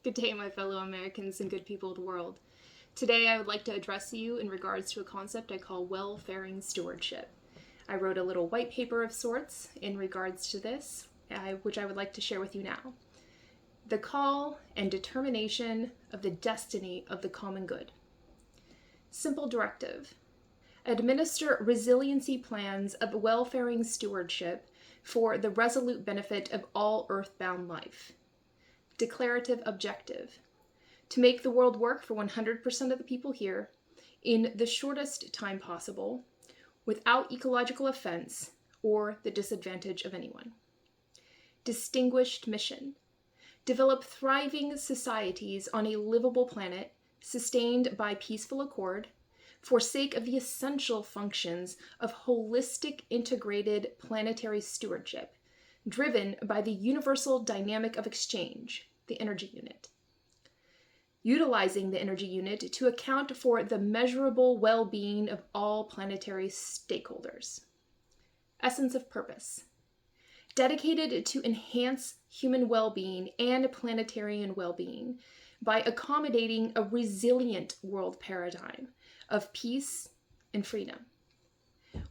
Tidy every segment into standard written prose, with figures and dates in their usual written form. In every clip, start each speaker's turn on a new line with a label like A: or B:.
A: Good day, my fellow Americans and good people of the world. Today, I would like to address you in regards to a concept I call welfaring stewardship. I wrote a little white paper of sorts in regards to this, which I would like to share with you now. The call and determination of the destiny of the common good. Simple directive. Administer resiliency plans of welfaring stewardship for the resolute benefit of all earthbound life. Declarative objective. To make the world work for 100% of the people here in the shortest time possible, without ecological offense or the disadvantage of anyone. Distinguished mission. Develop thriving societies on a livable planet, sustained by peaceful accord, for sake of the essential functions of holistic integrated planetary stewardship, driven by the universal dynamic of exchange, the energy unit. Utilizing the energy unit to account for the measurable well-being of all planetary stakeholders. Essence of purpose. Dedicated to enhance human well-being and planetarian well-being by accommodating a resilient world paradigm of peace and freedom.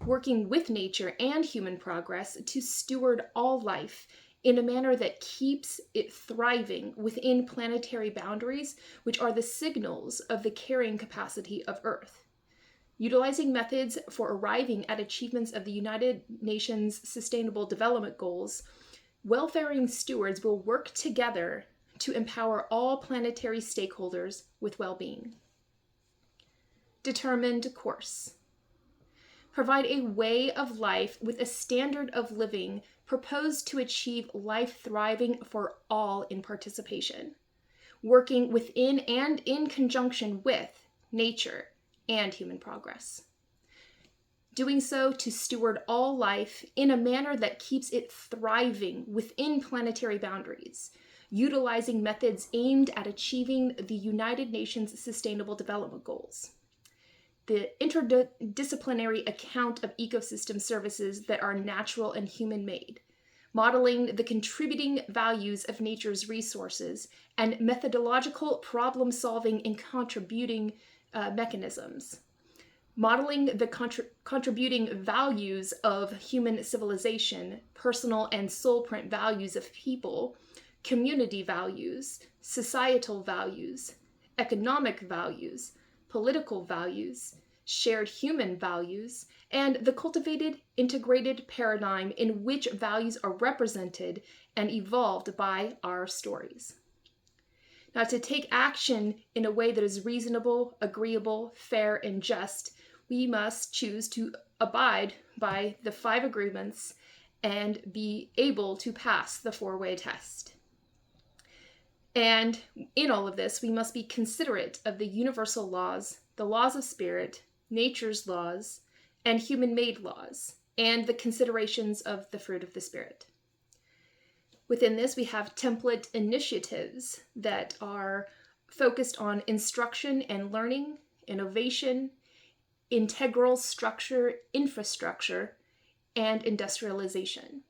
A: Working with nature and human progress to steward all life in a manner that keeps it thriving within planetary boundaries, which are the signals of the carrying capacity of Earth. Utilizing methods for arriving at achievements of the United Nations Sustainable Development Goals, welfaring stewards will work together to empower all planetary stakeholders with well-being. Determined course. Provide a way of life with a standard of living proposed to achieve life thriving for all in participation, working within and in conjunction with nature and human progress. Doing so to steward all life in a manner that keeps it thriving within planetary boundaries, utilizing methods aimed at achieving the United Nations Sustainable Development Goals. The interdisciplinary account of ecosystem services that are natural and human-made, modeling the contributing values of nature's resources and methodological problem-solving and contributing mechanisms, modeling the contributing values of human civilization, personal and soul-print values of people, community values, societal values, economic values, political values, shared human values, and the cultivated, integrated paradigm in which values are represented and evolved by our stories. Now, to take action in a way that is reasonable, agreeable, fair, and just, we must choose to abide by the 5 agreements and be able to pass the 4-way test. And in all of this, we must be considerate of the universal laws, the laws of spirit, nature's laws, and human-made laws, and the considerations of the fruit of the Spirit. Within this, we have template initiatives that are focused on instruction and learning, innovation, integral structure, infrastructure, and industrialization.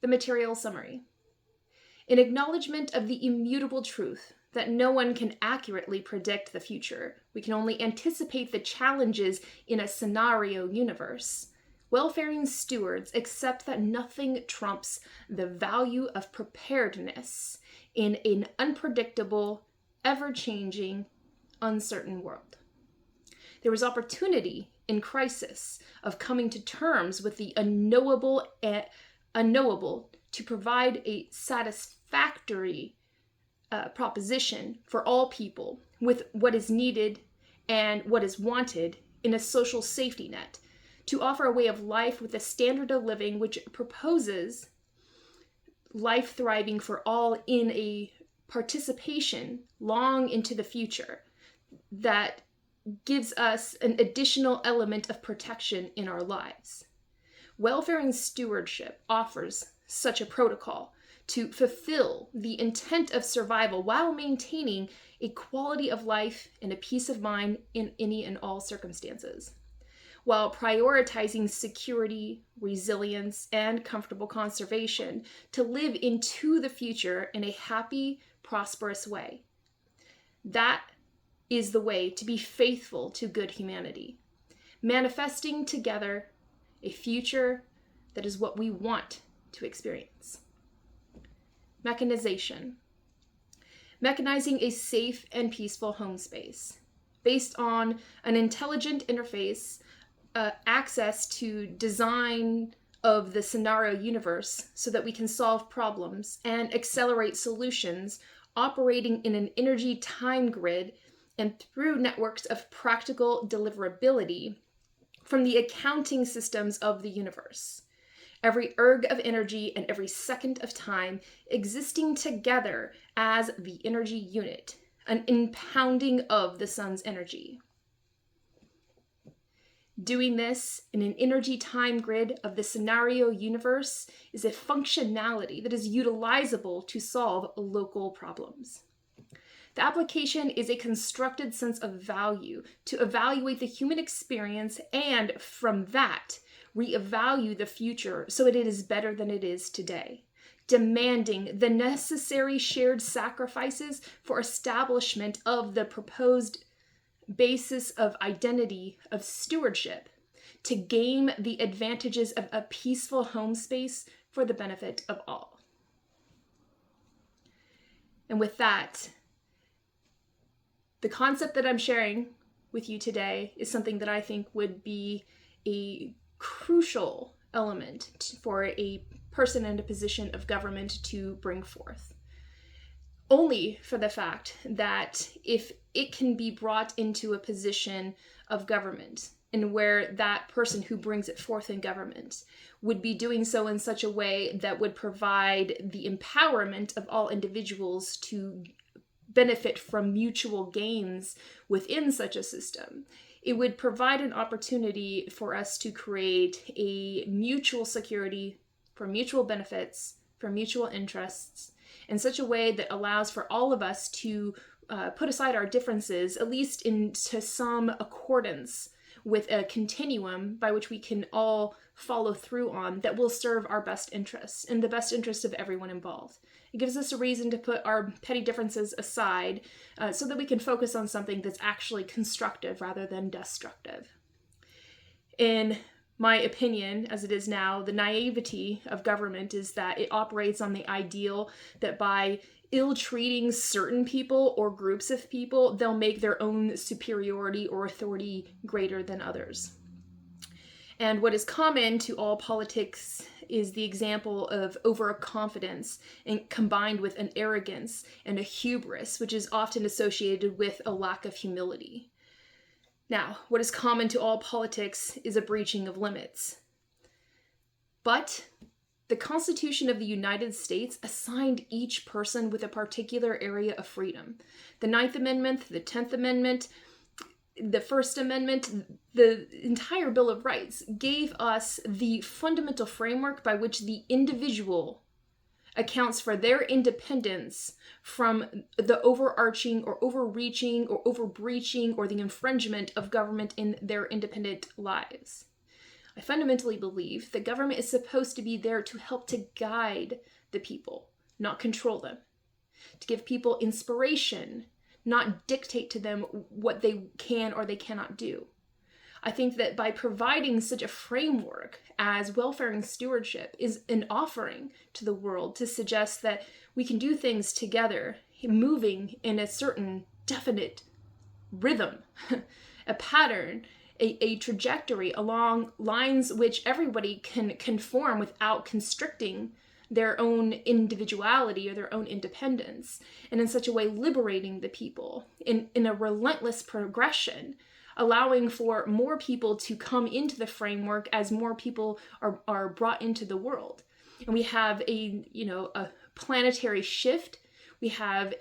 A: The material summary. In acknowledgement of the immutable truth that no one can accurately predict the future, we can only anticipate the challenges in a scenario universe, welfaring stewards accept that nothing trumps the value of preparedness in an unpredictable, ever-changing, uncertain world. There is opportunity in crisis of coming to terms with the unknowable to provide a satisfactory proposition for all people with what is needed and what is wanted in a social safety net, to offer a way of life with a standard of living which proposes life thriving for all in a participation long into the future that gives us an additional element of protection in our lives. Welfaring stewardship offers such a protocol to fulfill the intent of survival while maintaining a quality of life and a peace of mind in any and all circumstances. while prioritizing security, resilience, and comfortable conservation to live into the future in a happy, prosperous way. That is the way to be faithful to good humanity, manifesting together a future that is what we want to experience. Mechanization. Mechanizing a safe and peaceful home space based on an intelligent interface, access to design of the scenario universe so that we can solve problems and accelerate solutions, operating in an energy time grid and through networks of practical deliverability from the accounting systems of the universe. Every erg of energy and every second of time existing together as the energy unit, an impounding of the sun's energy. Doing this in an energy time grid of the scenario universe is a functionality that is utilizable to solve local problems. The application is a constructed sense of value to evaluate the human experience and, from that, reevaluate the future so that it is better than it is today, demanding the necessary shared sacrifices for establishment of the proposed basis of identity of stewardship to gain the advantages of a peaceful home space for the benefit of all. And with that, the concept that I'm sharing with you today is something that I think would be a crucial element for a person in a position of government to bring forth. Only for the fact that if it can be brought into a position of government and where that person who brings it forth in government would be doing so in such a way that would provide the empowerment of all individuals to benefit from mutual gains within such a system, it would provide an opportunity for us to create a mutual security for mutual benefits, for mutual interests, in such a way that allows for all of us to put aside our differences, at least into some accordance with a continuum by which we can all follow through on that will serve our best interests and the best interest of everyone involved. It gives us a reason to put our petty differences aside so that we can focus on something that's actually constructive rather than destructive. In my opinion, as it is now, the naivety of government is that it operates on the ideal that by ill-treating certain people or groups of people, they'll make their own superiority or authority greater than others. And what is common to all politics is the example of overconfidence and combined with an arrogance and a hubris, which is often associated with a lack of humility. Now, what is common to all politics is a breaching of limits. But the Constitution of the United States assigned each person with a particular area of freedom. The 9th Amendment, the 10th Amendment, the First Amendment, the entire Bill of Rights gave us the fundamental framework by which the individual accounts for their independence from the overarching or overreaching or overbreaching or the infringement of government in their independent lives. I fundamentally believe that government is supposed to be there to help to guide the people, not control them, to give people inspiration, not dictate to them what they can or they cannot do. I think that by providing such a framework as welfare and stewardship is an offering to the world to suggest that we can do things together, moving in a certain definite rhythm, a pattern, a trajectory along lines which everybody can conform without constricting their own individuality or their own independence, and in such a way liberating the people in a relentless progression, allowing for more people to come into the framework as more people are brought into the world. And we have a planetary shift. We have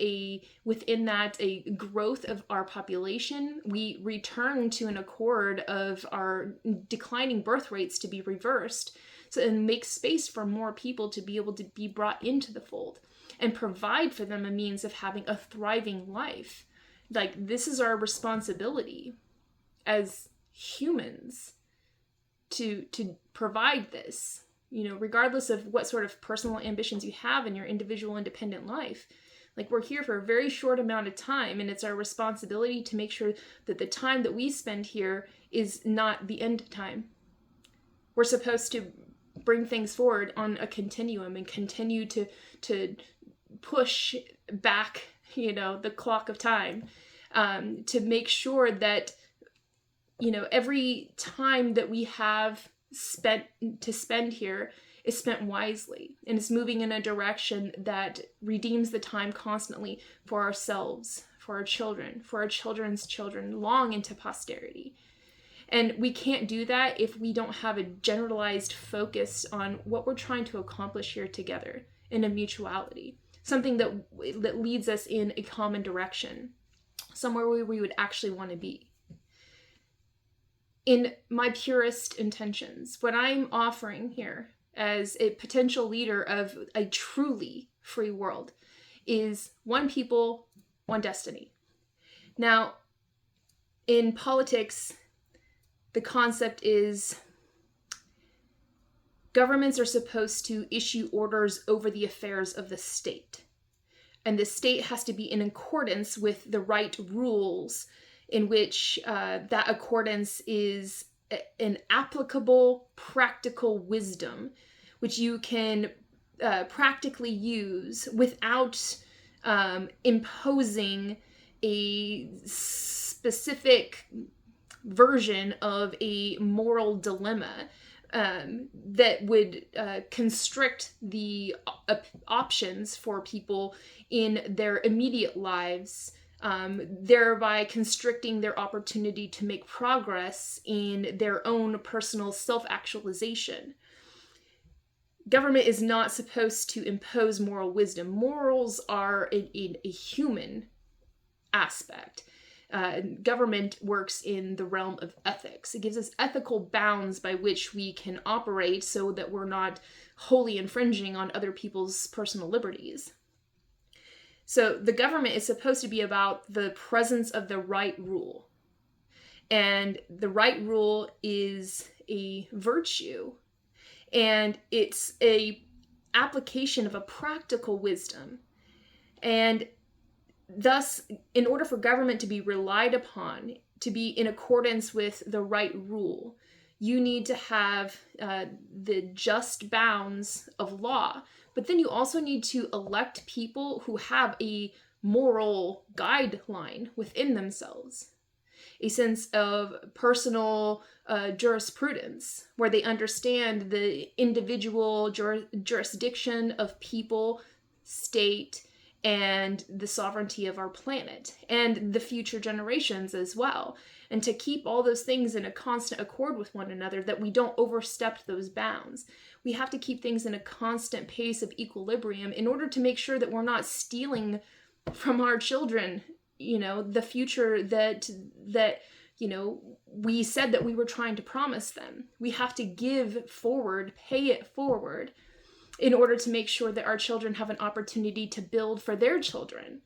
A: within that a growth of our population. We return to an accord of our declining birth rates to be reversed, and make space for more people to be able to be brought into the fold and provide for them a means of having a thriving life. Like, this is our responsibility as humans, to provide this, regardless of what sort of personal ambitions you have in your individual independent life. Like, we're here for a very short amount of time, and it's our responsibility to make sure that the time that we spend here is not the end time. We're supposed to bring things forward on a continuum and continue to push back, the clock of time, to make sure that, every time that we have spend here is spent wisely, and is moving in a direction that redeems the time constantly for ourselves, for our children, for our children's children, long into posterity. And we can't do that if we don't have a generalized focus on what we're trying to accomplish here together in a mutuality, something that leads us in a common direction, somewhere where we would actually want to be. In my purest intentions, what I'm offering here as a potential leader of a truly free world is one people, one destiny. Now, in politics, the concept is governments are supposed to issue orders over the affairs of the state. And the state has to be in accordance with the right rules, in which that accordance is an applicable, practical wisdom, which you can practically use without imposing a specific version of a moral dilemma that would constrict the options for people in their immediate lives, thereby constricting their opportunity to make progress in their own personal self-actualization. Government is not supposed to impose moral wisdom. Morals are a human aspect. Government works in the realm of ethics. It gives us ethical bounds by which we can operate so that we're not wholly infringing on other people's personal liberties. So the government is supposed to be about the presence of the right rule. And the right rule is a virtue. And it's a application of a practical wisdom. And thus, in order for government to be relied upon, to be in accordance with the right rule, you need to have the just bounds of law. But then you also need to elect people who have a moral guideline within themselves, a sense of personal jurisprudence, where they understand the individual jurisdiction of people, state, and the sovereignty of our planet, and the future generations as well. And to keep all those things in a constant accord with one another, that we don't overstep those bounds. We have to keep things in a constant pace of equilibrium in order to make sure that we're not stealing from our children, the future that we said that we were trying to promise them. We have to give forward, pay it forward, in order to make sure that our children have an opportunity to build for their children,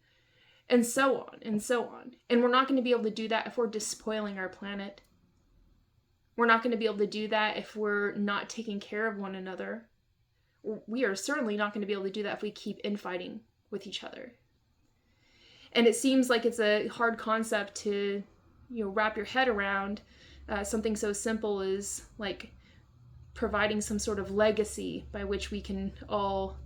A: and so on, and so on. And we're not going to be able to do that if we're despoiling our planet. We're not going to be able to do that if we're not taking care of one another. We are certainly not going to be able to do that if we keep infighting with each other. And it seems like it's a hard concept to, wrap your head around, something so simple as, like, providing some sort of legacy by which we can all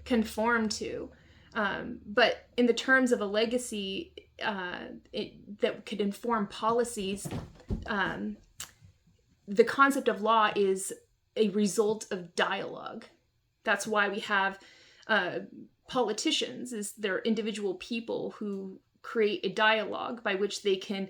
A: conform to. But in the terms of a legacy that could inform policies, the concept of law is a result of dialogue. That's why we have politicians, is they're individual people who create a dialogue by which they can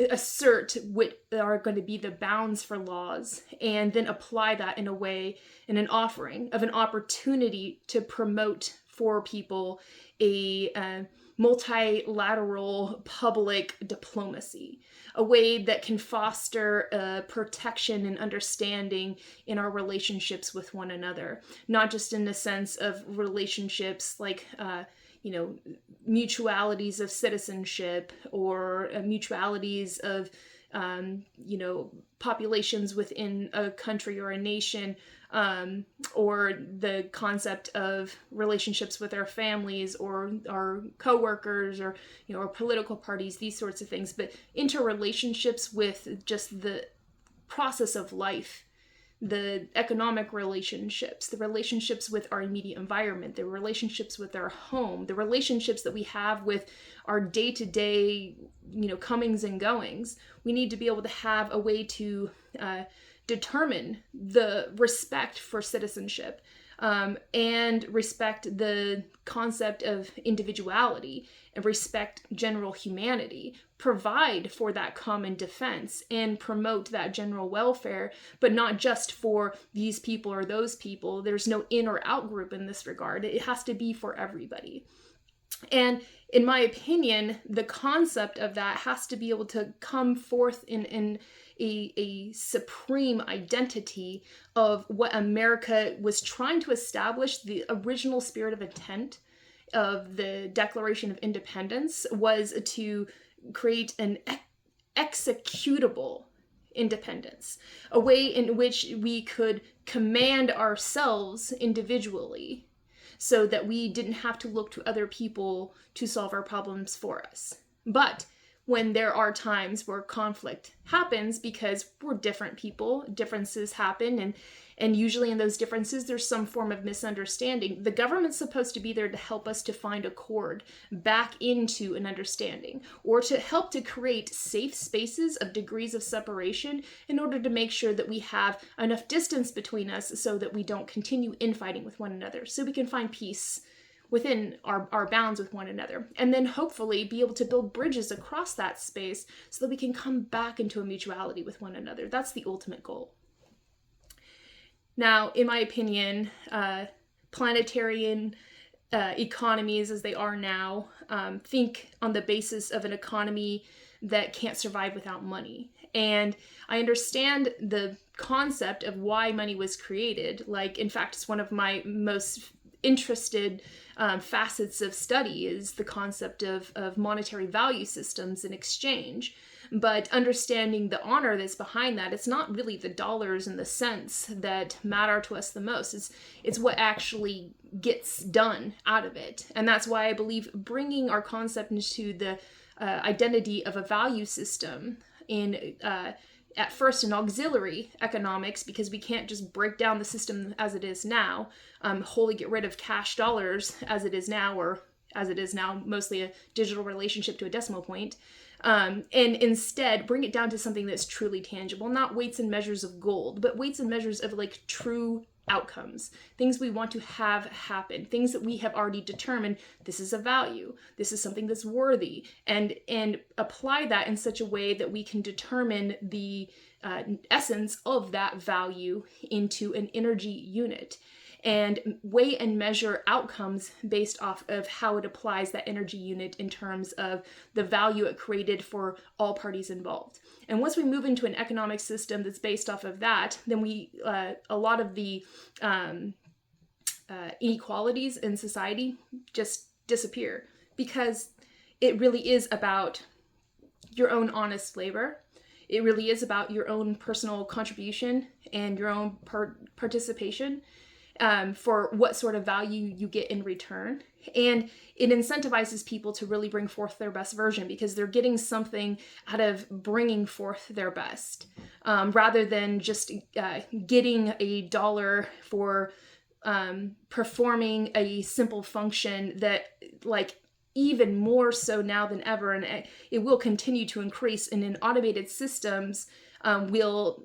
A: assert what are going to be the bounds for laws, and then apply that in a way, in an offering of an opportunity to promote for people a multilateral public diplomacy, a way that can foster protection and understanding in our relationships with one another, not just in the sense of relationships like mutualities of citizenship, or mutualities of populations within a country or a nation, or the concept of relationships with our families or our coworkers, or our political parties, these sorts of things, but interrelationships with just the process of life, the economic relationships, the relationships with our immediate environment, the relationships with our home, the relationships that we have with our day-to-day, comings and goings. We need to be able to have a way to determine the respect for citizenship, and respect the concept of individuality, and respect general humanity, provide for that common defense, and promote that general welfare, but not just for these people or those people. There's no in or out group in this regard. It has to be for everybody. And in my opinion, the concept of that has to be able to come forth in a supreme identity of what America was trying to establish. The original spirit of intent of the Declaration of Independence was to create an executable independence, a way in which we could command ourselves individually, so that we didn't have to look to other people to solve our problems for us. But when there are times where conflict happens, because we're different people, differences happen, and usually in those differences there's some form of misunderstanding. The government's supposed to be there to help us to find accord back into an understanding, or to help to create safe spaces of degrees of separation in order to make sure that we have enough distance between us so that we don't continue infighting with one another, so we can find peace within our bounds with one another, and then hopefully be able to build bridges across that space so that we can come back into a mutuality with one another. That's the ultimate goal. Now, in my opinion, planetary economies as they are now think on the basis of an economy that can't survive without money. And I understand the concept of why money was created. Like, in fact, it's one of my most interested facets of study is the concept of monetary value systems and exchange. But understanding the honor that's behind that, it's not really the dollars and the cents that matter to us the most. It's what actually gets done out of it. And that's why I believe bringing our concept into the identity of a value system in at first in auxiliary economics, because we can't just break down the system as it is now, wholly get rid of cash dollars as it is now, or as it is now, mostly a digital relationship to a decimal point, and instead bring it down to something that's truly tangible, not weights and measures of gold, but weights and measures of like true outcomes, things we want to have happen, things that we have already determined this is a value, this is something that's worthy, and apply that in such a way that we can determine the essence of that value into an energy unit, and weigh and measure outcomes based off of how it applies that energy unit in terms of the value it created for all parties involved. And once we move into an economic system that's based off of that, then a lot of the inequalities in society just disappear, because it really is about your own honest labor. It really is about your own personal contribution and your own participation for what sort of value you get in return. And it incentivizes people to really bring forth their best version, because they're getting something out of bringing forth their best, rather than just getting a dollar for performing a simple function that, like, even more so now than ever, and it will continue to increase, and in automated systems will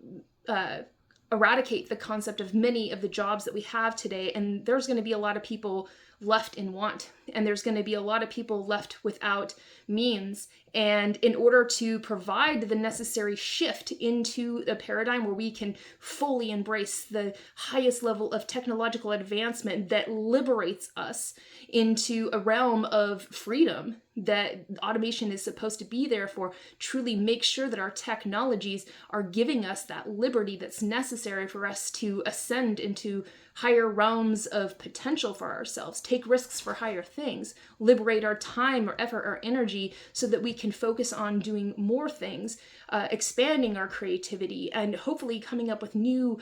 A: eradicate the concept of many of the jobs that we have today. And there's going to be a lot of people left in want, and there's going to be a lot of people left without means. And in order to provide the necessary shift into a paradigm where we can fully embrace the highest level of technological advancement that liberates us into a realm of freedom that automation is supposed to be there for, truly make sure that our technologies are giving us that liberty that's necessary for us to ascend into higher realms of potential for ourselves, take risks for higher things, liberate our time or effort or energy so that we can focus on doing more things, expanding our creativity, and hopefully coming up with new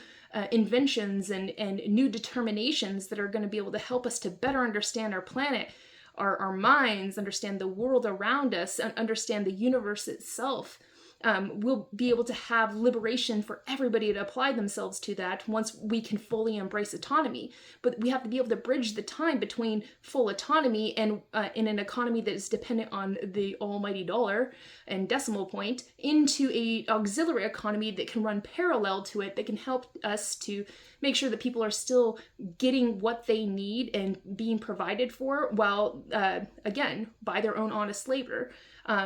A: inventions and new determinations that are going to be able to help us to better understand our planet, our minds, understand the world around us, and understand the universe itself. We'll be able to have liberation for everybody to apply themselves to that once we can fully embrace autonomy. But we have to be able to bridge the time between full autonomy and in an economy that is dependent on the almighty dollar and decimal point into a auxiliary economy that can run parallel to it, that can help us to make sure that people are still getting what they need and being provided for while, again, by their own honest labor.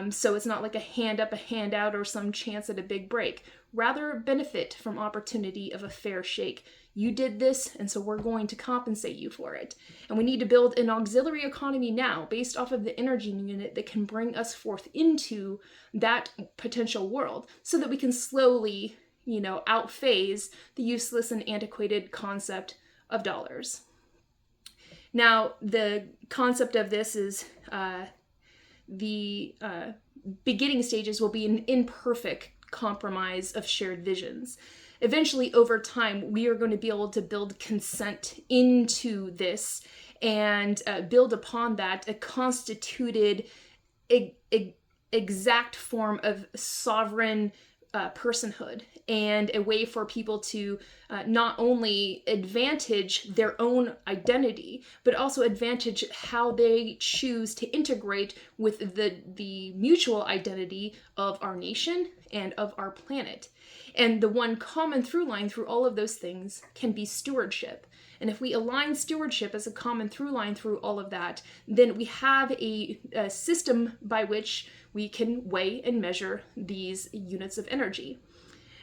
A: So it's not like a hand up, a hand out, or some chance at a big break. Rather, benefit from opportunity of a fair shake. You did this, and so we're going to compensate you for it. And we need to build an auxiliary economy now based off of the energy unit that can bring us forth into that potential world so that we can slowly, outphase the useless and antiquated concept of dollars. Now, the concept of this is the beginning stages will be an imperfect compromise of shared visions. Eventually, over time, we are going to be able to build consent into this and build upon that a constituted, exact form of sovereign personhood, and a way for people to not only advantage their own identity, but also advantage how they choose to integrate with the mutual identity of our nation and of our planet. And the one common through line through all of those things can be stewardship. And if we align stewardship as a common through line through all of that, then we have a system by which we can weigh and measure these units of energy.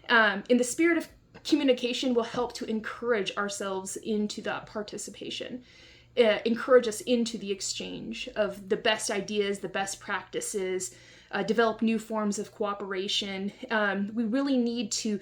A: In the spirit of communication will help to encourage ourselves into that participation, encourage us into the exchange of the best ideas, the best practices, develop new forms of cooperation. We really need to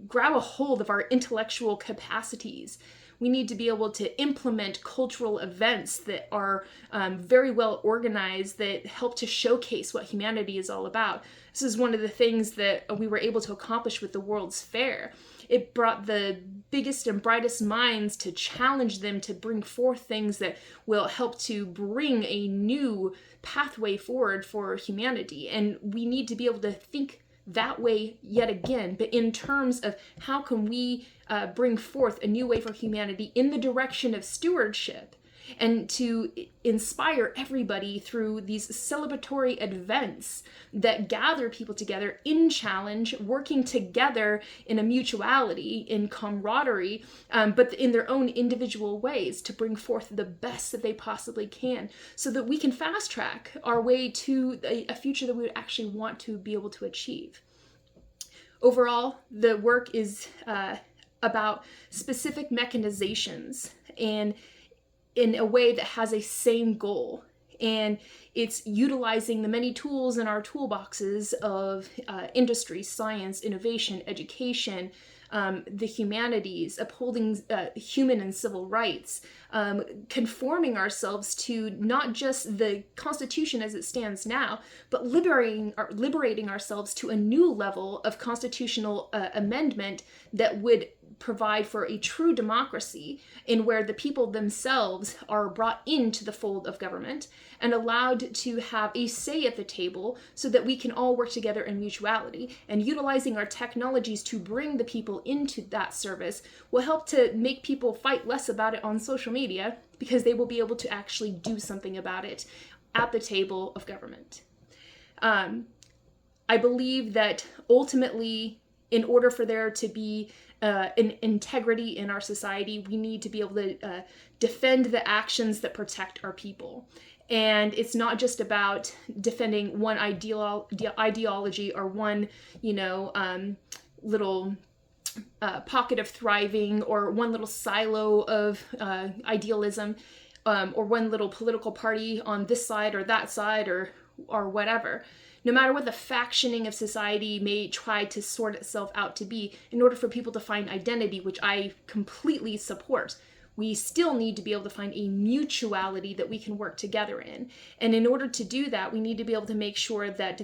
A: grab a hold of our intellectual capacities. We need to be able to implement cultural events that are very well organized, that help to showcase what humanity is all about. This is one of the things that we were able to accomplish with the World's Fair. It brought the biggest and brightest minds to challenge them to bring forth things that will help to bring a new pathway forward for humanity. And we need to be able to think that way yet again, but in terms of how can we bring forth a new way for humanity in the direction of stewardship, and to inspire everybody through these celebratory events that gather people together in challenge, working together in a mutuality, in camaraderie, but in their own individual ways to bring forth the best that they possibly can, so that we can fast track our way to a future that we would actually want to be able to achieve. Overall, the work is about specific mechanizations and in a way that has a same goal. And it's utilizing the many tools in our toolboxes of industry, science, innovation, education, the humanities, upholding human and civil rights, conforming ourselves to not just the Constitution as it stands now, but liberating ourselves to a new level of constitutional amendment that would provide for a true democracy, in where the people themselves are brought into the fold of government and allowed to have a say at the table, so that we can all work together in mutuality. And utilizing our technologies to bring the people into that service will help to make people fight less about it on social media, because they will be able to actually do something about it at the table of government. I believe that ultimately, in order for there to be an integrity in our society, we need to be able to defend the actions that protect our people. And it's not just about defending one ideology or one, little pocket of thriving, or one little silo of idealism, or one little political party on this side or that side, or or whatever, no matter what the factioning of society may try to sort itself out to be, in order for people to find identity, which I completely support, we still need to be able to find a mutuality that we can work together in. And in order to do that, we need to be able to make sure that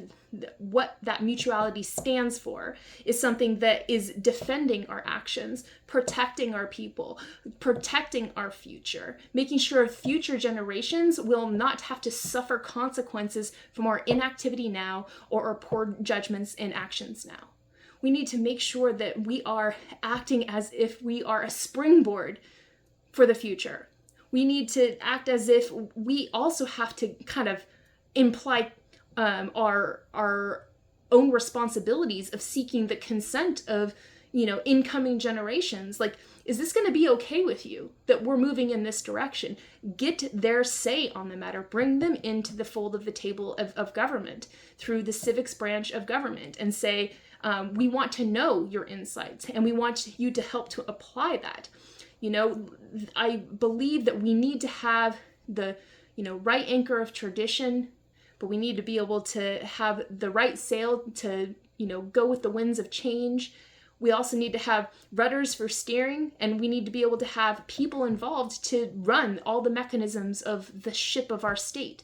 A: what that mutuality stands for is something that is defending our actions, protecting our people, protecting our future, making sure future generations will not have to suffer consequences from our inactivity now or our poor judgments and actions now. We need to make sure that we are acting as if we are a springboard for the future. We need to act as if we also have to kind of imply our own responsibilities of seeking the consent of, incoming generations. Like, is this going to be okay with you that we're moving in this direction? Get their say on the matter. Bring them into the fold of the table of government through the civics branch of government and say, we want to know your insights and we want you to help to apply that. I believe that we need to have the, right anchor of tradition, but we need to be able to have the right sail to, go with the winds of change. We also need to have rudders for steering, and we need to be able to have people involved to run all the mechanisms of the ship of our state.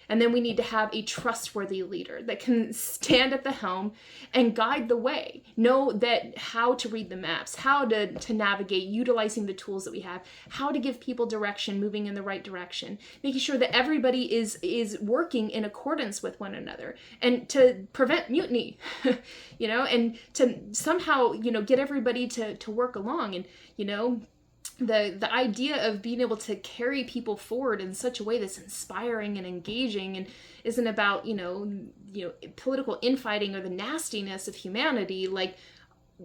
A: And then we need to have a trustworthy leader that can stand at the helm and guide the way, know that how to read the maps, how to navigate, utilizing the tools that we have, how to give people direction, moving in the right direction, making sure that everybody is working in accordance with one another, and to prevent mutiny, and to somehow, get everybody to work along. And, the idea of being able to carry people forward in such a way that's inspiring and engaging and isn't about, political infighting or the nastiness of humanity. Like,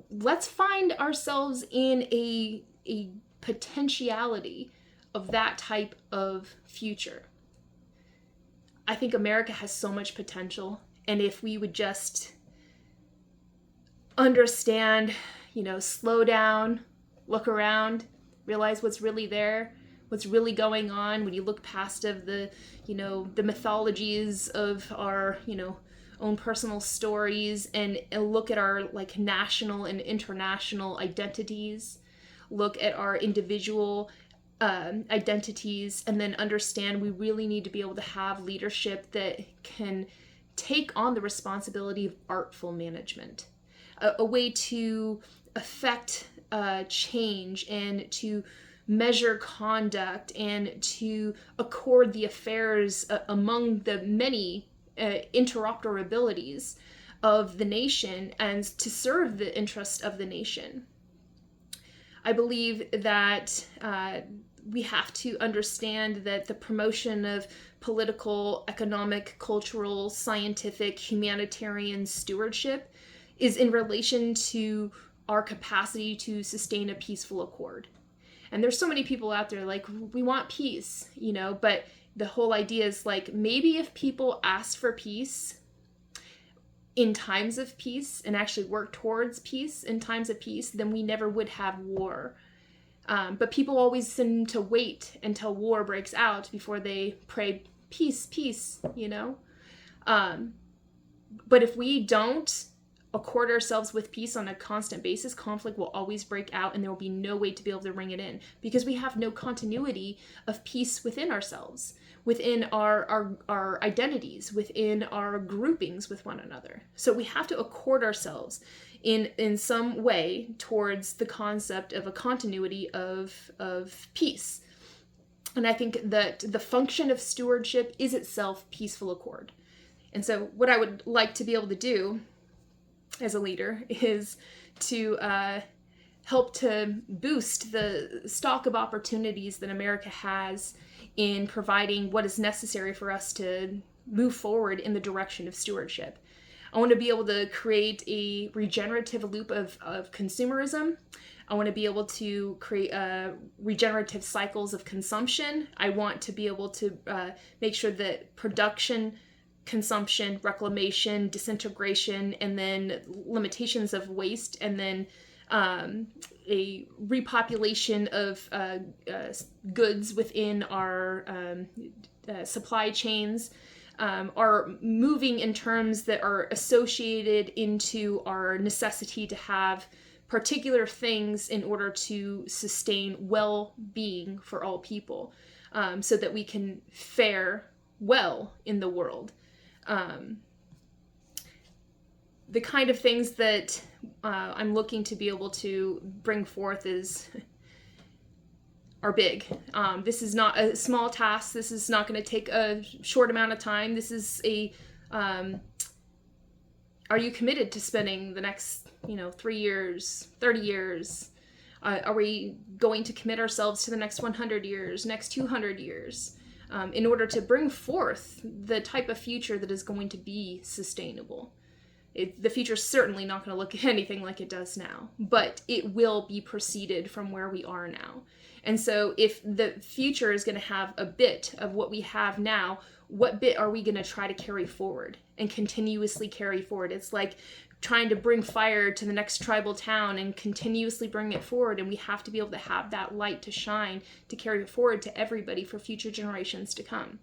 A: let's find ourselves in a potentiality of that type of future. I think America has so much potential. And if we would just understand, slow down, look around, realize what's really there, what's really going on when you look past of the mythologies of our, own personal stories and look at our national and international identities, look at our individual identities, and then understand we really need to be able to have leadership that can take on the responsibility of artful management, a way to affect change and to measure conduct and to accord the affairs among the many interoperabilities of the nation and to serve the interest of the nation. I believe that we have to understand that the promotion of political, economic, cultural, scientific, humanitarian stewardship is in relation to our capacity to sustain a peaceful accord. And there's so many people out there we want peace, but the whole idea is maybe if people asked for peace in times of peace and actually work towards peace in times of peace, then we never would have war. But people always seem to wait until war breaks out before they pray peace, But if we don't accord ourselves with peace on a constant basis, conflict will always break out and there will be no way to be able to bring it in because we have no continuity of peace within ourselves, within our identities, within our groupings with one another. So we have to accord ourselves in some way towards the concept of a continuity of peace. And I think that the function of stewardship is itself peaceful accord. And so what I would like to be able to do as a leader is to help to boost the stock of opportunities that America has in providing what is necessary for us to move forward in the direction of stewardship. I want to be able to create a regenerative loop of consumerism. I want to be able to create regenerative cycles of consumption. I want to be able to make sure that production, consumption, reclamation, disintegration, and then limitations of waste, and then a repopulation of goods within our supply chains are moving in terms that are associated into our necessity to have particular things in order to sustain well-being for all people, so that we can fare well in the world. The kind of things that I'm looking to be able to bring forth are big. This is not a small task. This is not going to take a short amount of time. This is are you committed to spending the next, 3 years, 30 years? Are we going to commit ourselves to the next 100 years, next 200 years, in order to bring forth the type of future that is going to be sustainable? The future is certainly not going to look anything like it does now, but it will be preceded from where we are now. And so if the future is going to have a bit of what we have now, what bit are we going to try to carry forward and continuously carry forward? It's like trying to bring fire to the next tribal town and continuously bring it forward. And we have to be able to have that light to shine, to carry it forward to everybody for future generations to come.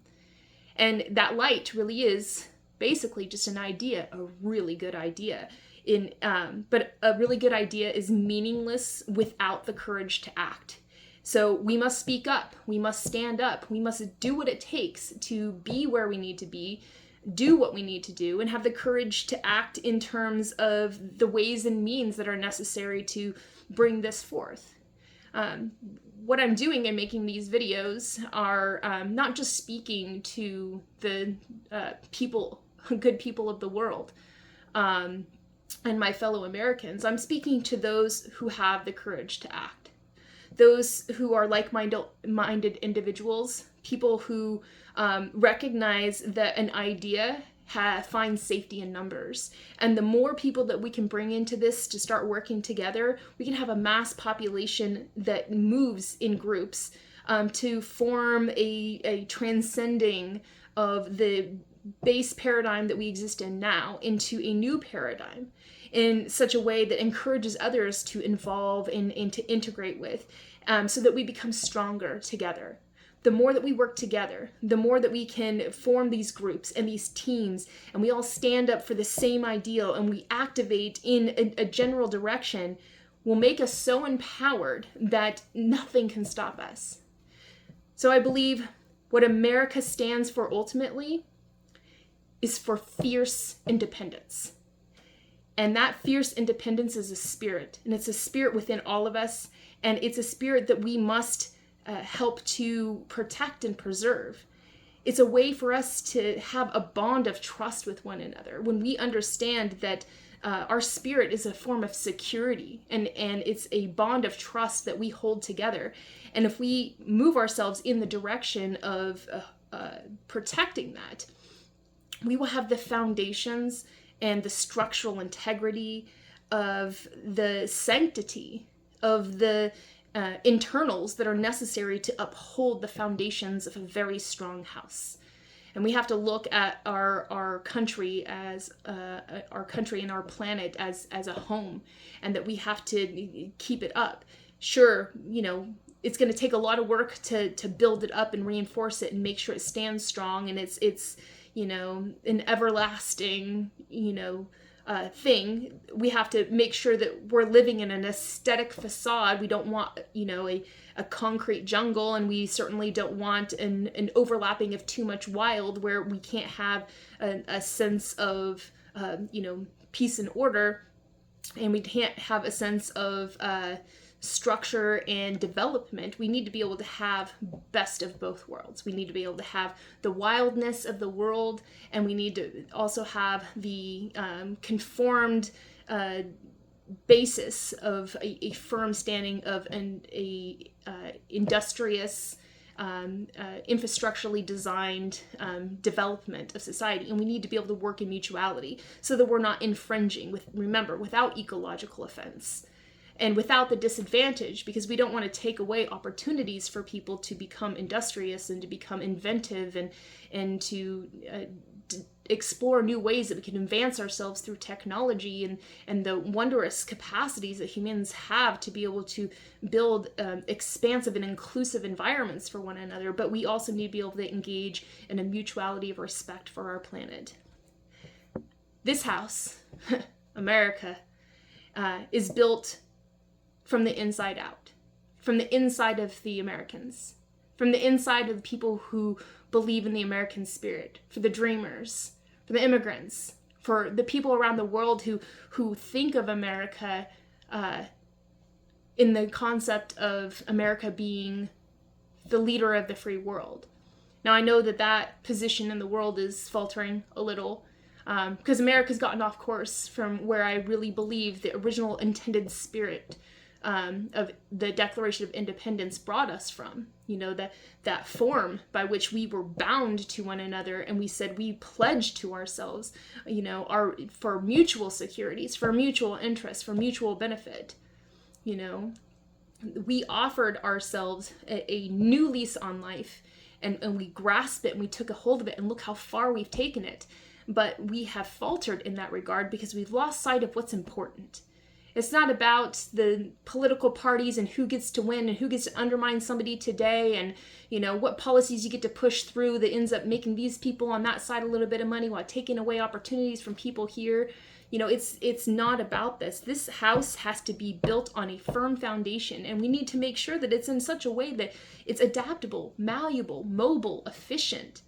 A: And that light really is basically just an idea, a really good idea. But a really good idea is meaningless without the courage to act. So we must speak up, we must stand up, we must do what it takes to be where we need to be, do what we need to do, and have the courage to act in terms of the ways and means that are necessary to bring this forth. What I'm doing in making these videos are not just speaking to the good people of the world, and my fellow Americans. I'm speaking to those who have the courage to act. Those who are like-minded individuals, people who recognize that an idea finds safety in numbers. And the more people that we can bring into this to start working together, we can have a mass population that moves in groups to form a transcending of the base paradigm that we exist in now into a new paradigm in such a way that encourages others to involve and to integrate with, so that we become stronger together. The more that we work together, the more that we can form these groups and these teams, and we all stand up for the same ideal and we activate in a general direction, will make us so empowered that nothing can stop us. So I believe what America stands for ultimately is for fierce independence. And that fierce independence is a spirit, and it's a spirit within all of us, and it's a spirit that we must help to protect and preserve. It's a way for us to have a bond of trust with one another when we understand that our spirit is a form of security, and it's a bond of trust that we hold together. And if we move ourselves in the direction of protecting that, we will have the foundations and the structural integrity of the sanctity of the internals that are necessary to uphold the foundations of a very strong house. And we have to look at our country as our country and our planet as a home, and that we have to keep it up. Sure, it's going to take a lot of work to build it up and reinforce it and make sure it stands strong, and it's an everlasting, thing. We have to make sure that we're living in an aesthetic facade. We don't want, a concrete jungle, and we certainly don't want an overlapping of too much wild where we can't have a sense of, peace and order, and we can't have a sense of structure and development. We need to be able to have best of both worlds. We need to be able to have the wildness of the world, and we need to also have the conformed basis of a firm standing of a industrious, infrastructurally designed development of society. And we need to be able to work in mutuality so that we're not infringing without ecological offense. And without the disadvantage, because we don't want to take away opportunities for people to become industrious and to become inventive and to explore new ways that we can advance ourselves through technology and the wondrous capacities that humans have to be able to build expansive and inclusive environments for one another. But we also need to be able to engage in a mutuality of respect for our planet. This house, America, is built from the inside out, from the inside of the Americans, from the inside of the people who believe in the American spirit, for the dreamers, for the immigrants, for the people around the world who think of America in the concept of America being the leader of the free world. Now, I know that position in the world is faltering a little, because America's gotten off course from where I really believe the original intended spirit of the Declaration of Independence brought us from. You know, that form by which we were bound to one another, and we said we pledged to ourselves, you know, for mutual securities, for mutual interests, for mutual benefit. You know, we offered ourselves a new lease on life, and we grasped it and we took a hold of it, and look how far we've taken it. But we have faltered in that regard because we've lost sight of what's important. It's not about the political parties and who gets to win and who gets to undermine somebody today, and, you know, what policies you get to push through that ends up making these people on that side a little bit of money while taking away opportunities from people here. You know, it's not about this. This house has to be built on a firm foundation, and we need to make sure that it's in such a way that it's adaptable, malleable, mobile, efficient.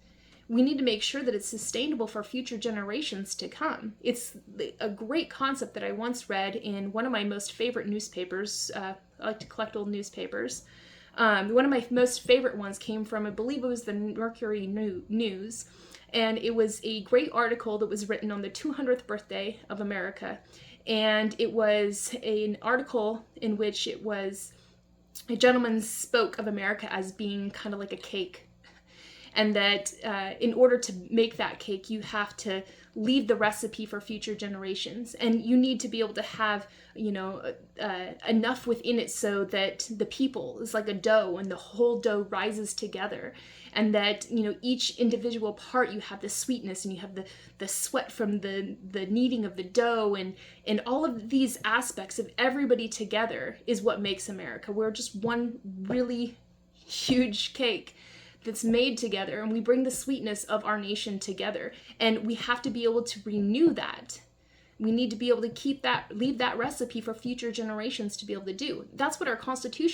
A: We need to make sure that it's sustainable for future generations to come. It's a great concept that I once read in one of my most favorite newspapers. I like to collect old newspapers. One of my most favorite ones came from, I believe it was the Mercury News, and it was a great article that was written on the 200th birthday of America. And it was an article in which it was a gentleman spoke of America as being kind of like a cake. And that in order to make that cake, you have to leave the recipe for future generations. And you need to be able to have, you know, enough within it so that the people is like a dough and the whole dough rises together. And that, you know, each individual part, you have the sweetness and you have the sweat from the kneading of the dough. And all of these aspects of everybody together is what makes America. We're just one really huge cake that's made together, and we bring the sweetness of our nation together, and we have to be able to renew that. We need to be able to leave that recipe for future generations to be able to do. That's what our Constitution